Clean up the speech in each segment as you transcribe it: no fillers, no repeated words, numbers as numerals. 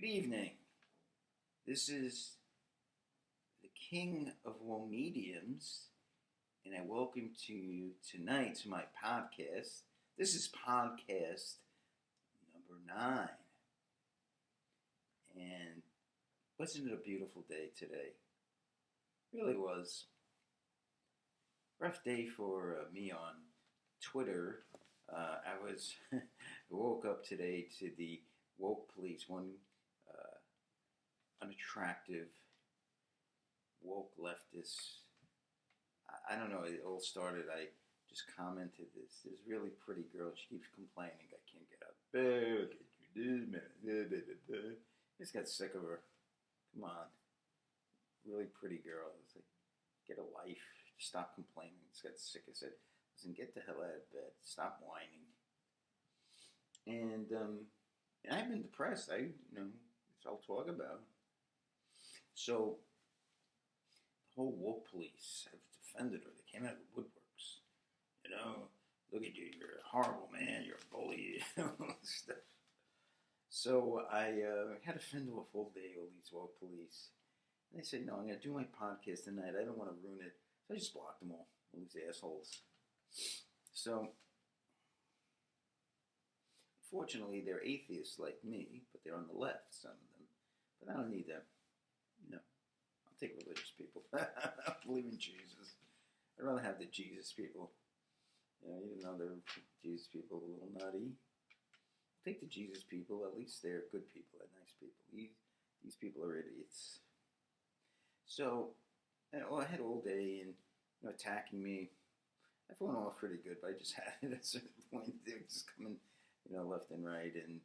Good evening. This is the King of All Mediums, and I welcome to you tonight to my podcast. This is podcast number 9. And wasn't it a beautiful day today? Really was. Rough day for me on Twitter. I woke up today to the woke police, one unattractive woke leftist. I don't know. It all started. I just commented this really pretty girl. She keeps complaining. I can't get out of bed. I just got sick of her. Come on, really pretty girl. I was like, get a life. Stop complaining. I just got sick. I said, listen, get the hell out of bed. Stop whining. And I've been depressed. It's all talk about. So the whole woke police have defended her. They came out of the woodworks. Look at you. You're horrible, man. You're a bully. Stuff. So I had to fend off all day all these woke police. And they said, no, I'm going to do my podcast tonight. I don't want to ruin it. So I just blocked them all these assholes. So, fortunately, they're atheists like me, but they're on the left, some of them. But I don't need them. No. I'll take religious people. I believe in Jesus. I'd rather have the Jesus people. Even though they're Jesus people a little nutty. I'll take the Jesus people. At least they're good people. They're nice people. These people are idiots. So, I had all day and attacking me. I fought off pretty good, but I just had it at a certain point. They were just coming, left and right, and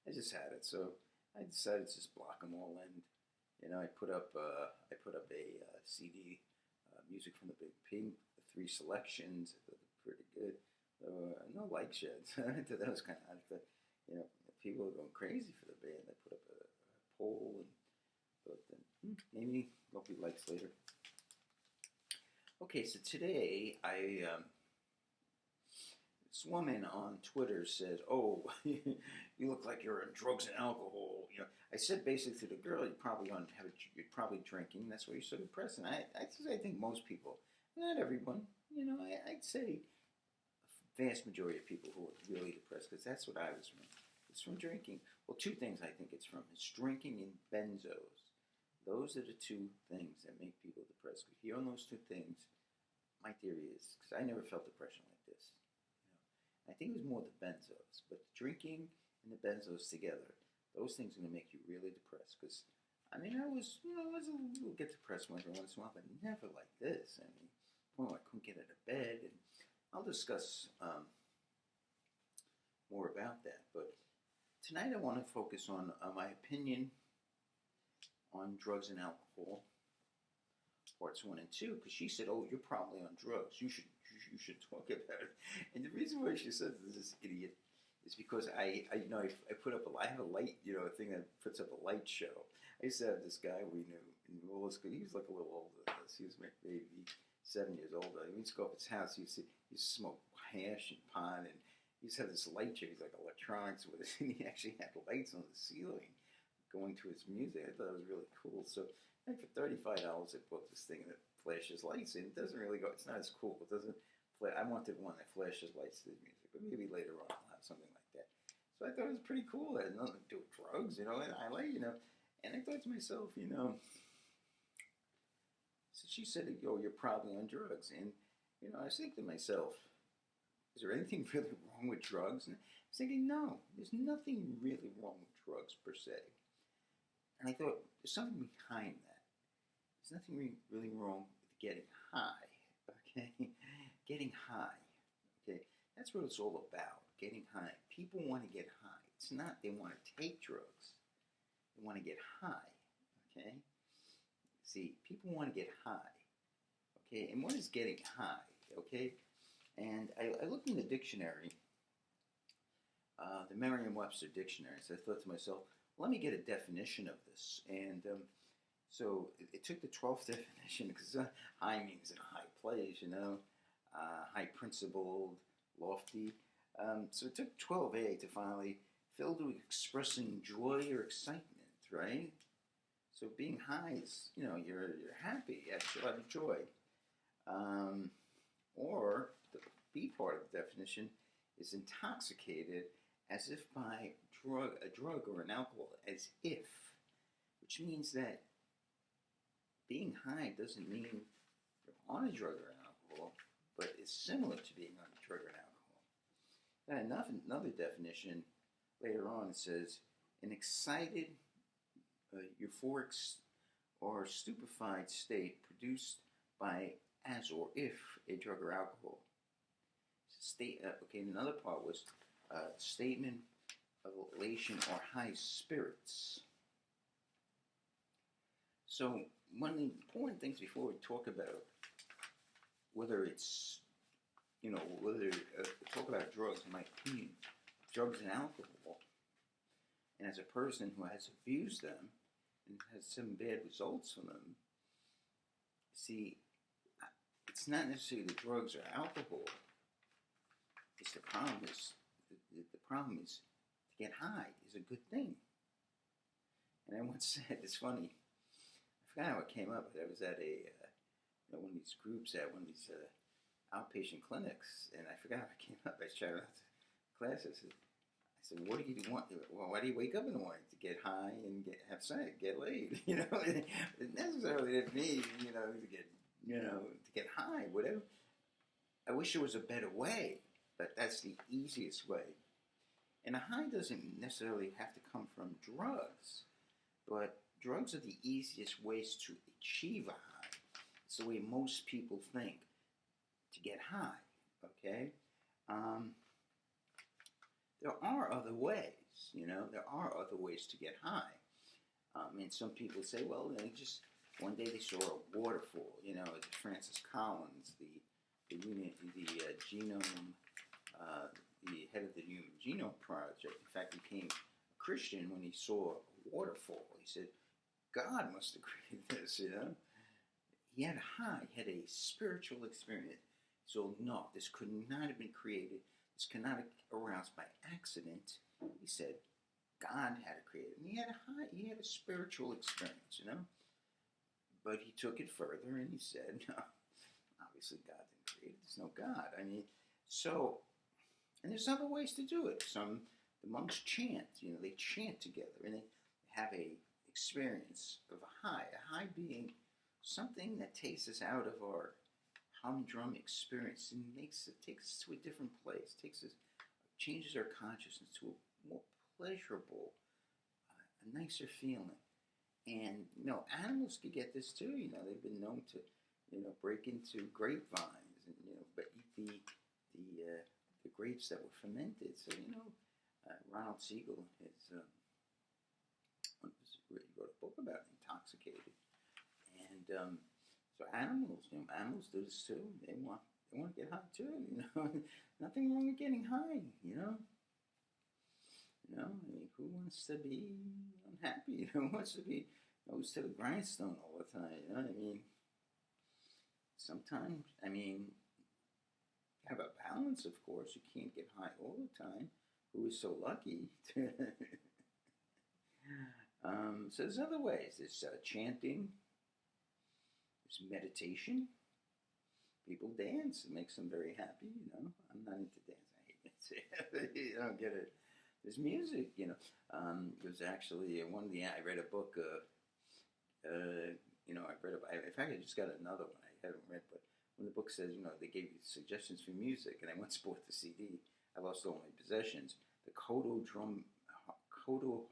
I just had it. So I decided to just block them all, and I put up a CD, music from the Big Pink, the 3 selections. I thought they were pretty good. No like sheds. I thought that was kind of odd. People were going crazy for the band. I put up a poll and thought, maybe there'll be likes later. Okay, so today this woman on Twitter said, "Oh, you look like you're on drugs and alcohol." I said basically to the girl, you're probably drinking. That's why you're so depressed. And I think most people, not everyone, I'd say a vast majority of people who are really depressed, because that's what I was from. It's from drinking. Well, 2 things I think it's from. It's drinking and benzos. Those are the 2 things that make people depressed. If you're on those 2 things, my theory is, because I never felt depression like this. I think it was more the benzos, but the drinking and the benzos together, those things are going to make you really depressed. Because, I was a little get depressed every once in a while, but never like this. I couldn't get out of bed, and I'll discuss more about that. But tonight I want to focus on my opinion on drugs and alcohol, parts 1 and 2, because she said, "Oh, you're probably on drugs. You should talk about it." And the reason why she said this idiot is because I put up I have a light, a thing that puts up a light show. I used to have this guy we knew in Willis. He was like a little older than us. He was maybe 7 years older. We used to go up his house. He used to smoke hash and pot, and he used to have this light show. He's like electronics with it, and he actually had lights on the ceiling going to his music. I thought it was really cool. So for $35, I bought this thing that flashes lights, and it doesn't really go. It's not as cool. It doesn't. I wanted one that flashes lights to the music, but maybe later on I'll have something like that. So I thought it was pretty cool. It had nothing to do with drugs, and I like, And I thought to myself, So she said, "Yo, you're probably on drugs," and I was thinking to myself, is there anything really wrong with drugs? And I was thinking, no, there's nothing really wrong with drugs per se. And I thought, there's something behind that. There's nothing really wrong with getting high, okay? Getting high, okay? That's what it's all about, getting high. People want to get high. It's not they want to take drugs. They want to get high, okay? See, people want to get high, okay? And what is getting high, okay? And I looked in the dictionary, the Merriam-Webster dictionary, so I thought to myself, let me get a definition of this. And so it took the 12th definition, because high means in a high place, high principled, lofty. So it took 12A to finally filled with expressing joy or excitement, right? So being high is, you're happy, you have a lot of joy. Um, or the B part of the definition is intoxicated as if by a drug or an alcohol, as if, which means that being high doesn't mean you're on a drug or an alcohol, but it's similar to being on a drug or an alcohol. And another definition later on, it says an excited, euphoric, or stupefied state produced by as or if a drug or alcohol. Another part was statement of elation or high spirits. So one of the important things before we talk about whether it's, talk about drugs, in my opinion, drugs and alcohol, and as a person who has abused them and has some bad results from them, see, it's not necessarily the drugs or alcohol. It's the problem is to get high is a good thing. And I once said, it's funny, I forgot how it came up, but I was at one of these groups at one of these outpatient clinics, and I forgot how it came up. I shouted out to class. I said, what do you want? Well, why do you wake up in the morning? To get high and have sex, get laid? It necessarily didn't mean, to get high, whatever. I wish there was a better way, but that's the easiest way. And a high doesn't necessarily have to come from drugs, but drugs are the easiest ways to achieve a high. It's the way most people think to get high, okay? There are other ways, there are other ways to get high. And some people say, well, one day they saw a waterfall, Francis Collins, the genome, the head of the Human Genome Project, in fact, became a Christian when he saw a waterfall. He said, God must have created this, He had a high, he had a spiritual experience. So no, this could not have been created. This cannot have aroused by accident. He said, God had to create it. And he had a spiritual experience, But he took it further and he said, no, obviously God didn't create it. There's no God. And there's other ways to do it. The monks chant, they chant together and they have a experience of a high being something that takes us out of our humdrum experience and takes us to a different place, changes our consciousness to a more pleasurable, a nicer feeling. And, animals could get this too, they've been known to, break into grapevines and, but eat the grapes that were fermented. So, Ronald Siegel, he wrote a book about Intoxicated. And, so animals do this too. They want to get high too, Nothing wrong with getting high, who wants to be unhappy? Who wants to be goes to the grindstone all the time? Sometimes, have a balance, of course. You can't get high all the time. Who is so lucky to? So there's other ways. There's chanting. There's meditation. People dance. It makes them very happy, I'm not into dance. I hate it. You don't get it. There's music, There's actually I read a book, in fact, I just got another one I haven't read, but when the book says, they gave you suggestions for music, and I once bought the CD, I lost all my possessions, the Kodo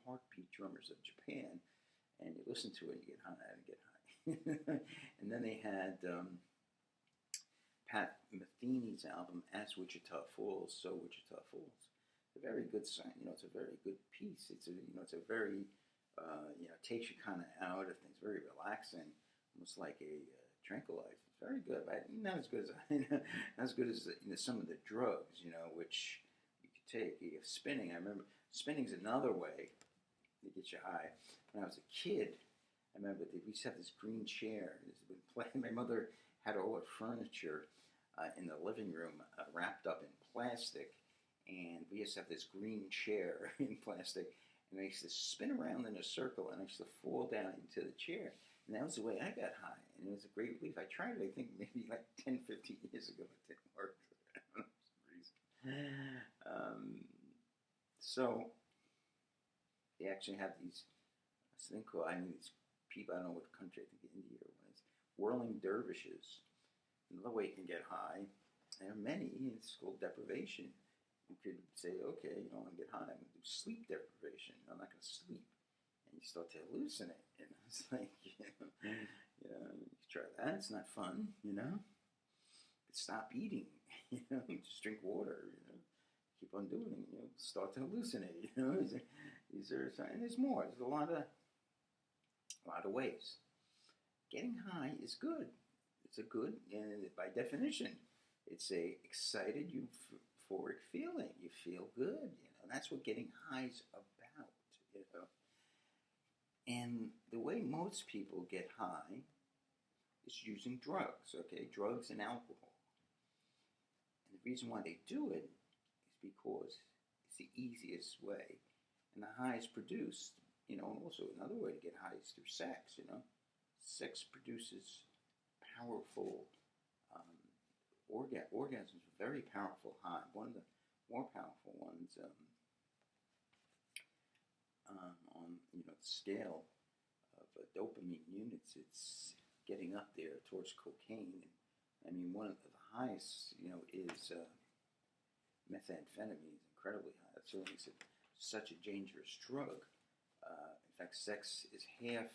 Heartbeat Drummers of Japan, and you listen to it, you get high. And then they had Pat Metheny's album, As Wichita Falls, So Wichita Falls. It's a very good song, it's a very good piece. It's a very, takes you kind of out of things, very relaxing, almost like a tranquilizer. It's very good, but not as good as some of the drugs, which you could take. You have spinning. I remember spinning's another way to get you high. When I was a kid, I remember we used to have this green chair. My mother had all her furniture in the living room wrapped up in plastic, and we used to have this green chair in plastic, and I used to spin around in a circle, and I used to fall down into the chair. And that was the way I got high, and it was a great relief. I tried it, I think, maybe like 10, 15 years ago. It didn't work for some reason. So they actually have these, this thing called, I mean, these people, I don't know what country, I think India or what, whirling dervishes. Another way you can get high, there are many, it's called deprivation. You could say, okay, you know, I want to get high, I'm going to do sleep deprivation. I'm not going to sleep. And you start to hallucinate, you know, it's like, you try that, it's not fun, you know. Stop eating, you know, just drink water, you know. Keep on doing it, you know, start to hallucinate, you know. These are, and there's more, there's a lot of ways. Getting high is good. It's a good, and by definition, it's a excited, euphoric feeling. You feel good, you know. That's what getting high is about, you know. And the way most people get high is using drugs, okay? Drugs and alcohol. And the reason why they do it is because it's the easiest way. And the high is produced, you know, and also another way to get high is through sex, you know. Sex produces powerful orgasms, very powerful high. One of the more powerful ones on, you know, the scale of dopamine units, it's getting up there towards cocaine. I mean, one of the highest, you know, is methamphetamine is incredibly high. That certainly is such a dangerous drug. In fact, sex is half